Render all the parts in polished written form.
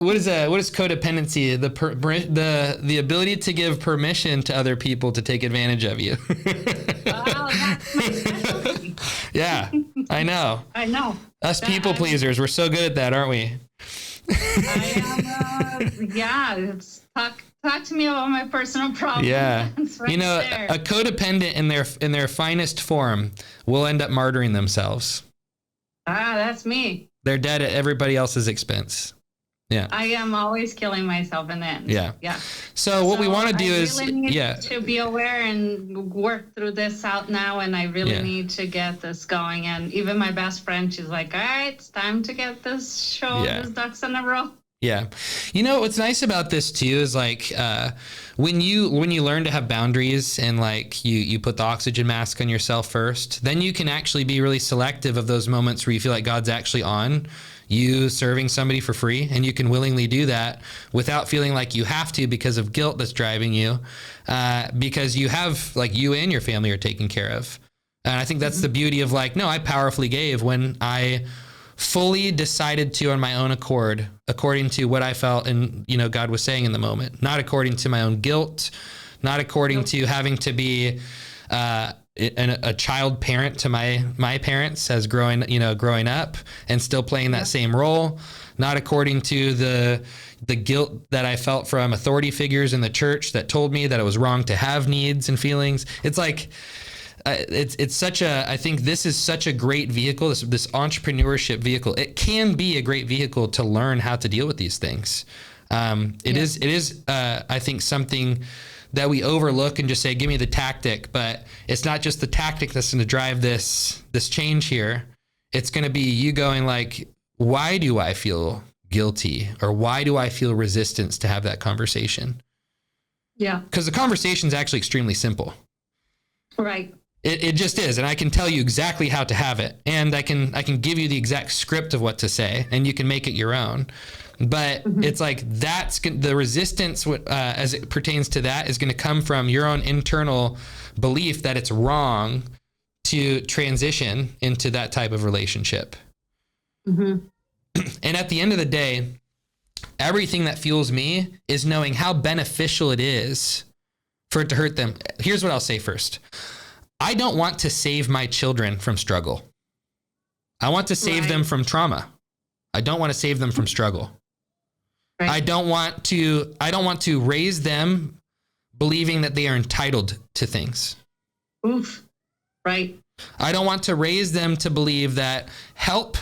what is codependency? The ability to give permission to other people to take advantage of you. Oh, that's my specialty. Yeah, I know. I know. Us people pleasers, we're so good at that, aren't we? I am, yeah, talk to me about my personal problems. Yeah. Right, there. A codependent in their finest form will end up martyring themselves. That's me. They're dead at everybody else's expense. Yeah. I am always killing myself in the end. Yeah. Yeah. So what we want to do is, need to be aware and work through this out now. And I really need to get this going. And even my best friend, she's like, all right, it's time to get this these ducks in a row. Yeah. You know, what's nice about this too is like, when you learn to have boundaries and like you put the oxygen mask on yourself first, then you can actually be really selective of those moments where you feel like God's actually on you serving somebody for free, and you can willingly do that without feeling like you have to because of guilt that's driving you, because you have, like, you and your family are taken care of. And I think that's the beauty of, like, no, I powerfully gave when I fully decided to, on my own accord, according to what I felt and, you know, God was saying in the moment, not according to my own guilt, not according to having to be a child parent to my parents as growing up and still playing that same role, not according to the guilt that I felt from authority figures in the church that told me that it was wrong to have needs and feelings. It's like, it's such a, I think this is such a great vehicle, this entrepreneurship vehicle. It can be a great vehicle to learn how to deal with these things. It is, I think, something that we overlook and just say, give me the tactic, but it's not just the tactic that's going to drive this change here. It's going to be you going like, why do I feel guilty? Or why do I feel resistance to have that conversation? Yeah. Because the conversation is actually extremely simple. Right. It just is. And I can tell you exactly how to have it. And I can give you the exact script of what to say, and you can make it your own. But it's like, that's the resistance as it pertains to that is going to come from your own internal belief that it's wrong to transition into that type of relationship. And at the end of the day, everything that fuels me is knowing how beneficial it is for it to hurt them. Here's what I'll say first. I don't want to save my children from struggle. I want to save them from trauma. I don't want to save them from struggle. Right. I don't want to raise them believing that they are entitled to things. Oof. Right. I don't want to raise them to believe that help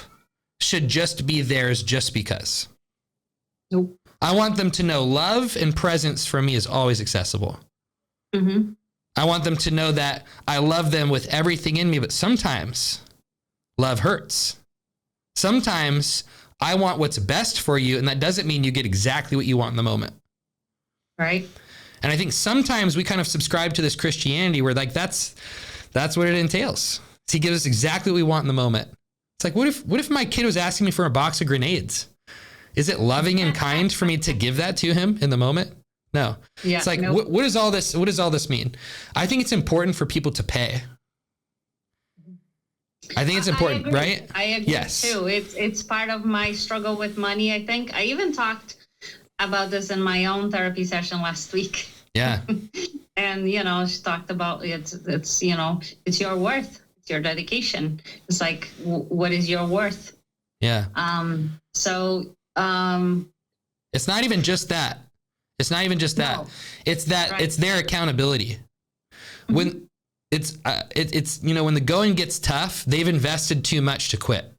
should just be theirs just because. Nope. I want them to know love and presence from me is always accessible. I want them to know that I love them with everything in me, but sometimes love hurts. Sometimes I want what's best for you, and that doesn't mean you get exactly what you want in the moment. Right. And I think sometimes we kind of subscribe to this Christianity where, like, that's what it entails. He gives us exactly what we want in the moment. It's like, what if my kid was asking me for a box of grenades? Is it loving and kind for me to give that to him in the moment? No. Yeah, it's like, nope. What does all this mean? I think it's important for people to pay. I think it's important, right? I agree too. It's part of my struggle with money. I think I even talked about this in my own therapy session last week. Yeah. And, she talked about it's your worth. It's your dedication. It's like, what is your worth? Yeah. It's not even just that. It's not even just that. No. It's that it's their accountability. When it's when the going gets tough, they've invested too much to quit.